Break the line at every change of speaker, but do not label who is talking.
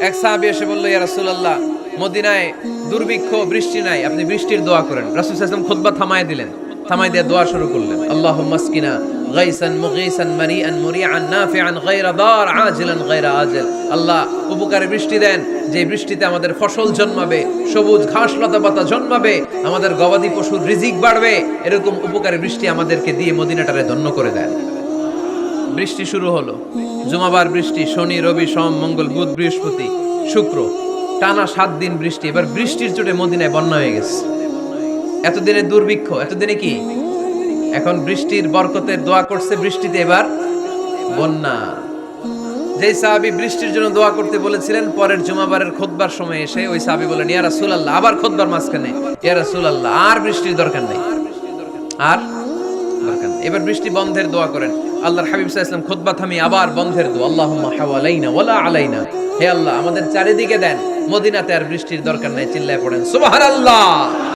এক সাহাবী এসে বলল, ইয়া রাসূলুল্লাহ, মদিনায় দুর্ভিক্ষ, বৃষ্টি নাই, আপনি বৃষ্টির দোয়া করেন। রাসূল সাল্লাল্লাহু আলাইহি ওয়াসাল্লাম খুতবা থামায় দিলেন, থামায় দিয়ে দোয়া শুরু করলেন, আল্লাহুম্মা আসকিনা গাইসান মুগীসান মারিআন মুরিআন নাফিআন গায়রা দার আজিলান গায়রা আজিল। আল্লাহ, উপকারে বৃষ্টি দেন, যে বৃষ্টিতে আমাদের ফসল জন্মাবে, সবুজ ঘাস লতা পাতা জন্মাবে, আমাদের গবাদি পশুর রিজিক বাড়বে, এরকম উপকারে বৃষ্টি আমাদেরকে দিয়ে মদিনাটারে ধন্য করে দেন। বৃষ্টি শুরু হলো, জুমাবার বৃষ্টি, শনি রবি সোম মঙ্গল বুধ বৃহস্পতি শুক্র, টানা 7 দিন বৃষ্টি। এবার বৃষ্টির চোটে মদিনায় বন্যা হয়ে গেছে। এতদিনে দুর্ভিক্ষ, এতদিনে কি, এখন বৃষ্টির বরকতের দোয়া করছে, বৃষ্টিতে এবার বন্যা। যেই সাহাবী বৃষ্টির জন্য দোয়া করতে বলেছিলেন, পরের জুমাবারের খুতবার সময় এসে ওই সাহাবী বলেন, ইয়া রাসূলুল্লাহ, আবার খুতবার মাঝখানে, ইয়া রাসূলুল্লাহ, আর বৃষ্টির দরকার নেই, আর দরকার নেই, এবার বৃষ্টি বন্ধের দোয়া করেন। আল্লাহর হাবিব সাল্লাল্লাহু আলাইহি ওয়াসাল্লাম খুতবা থামিয়ে আবার বন্ধের দোয়া, আল্লাহুম্মা হাওয়ালাইনা ওয়ালা আলাইনা, হে আল্লাহ আমাদের চারিদিকে দেন, মদিনাতে আর বৃষ্টির দরকার নাই। চিল্লায় পড়েন সুবহানাল্লাহ।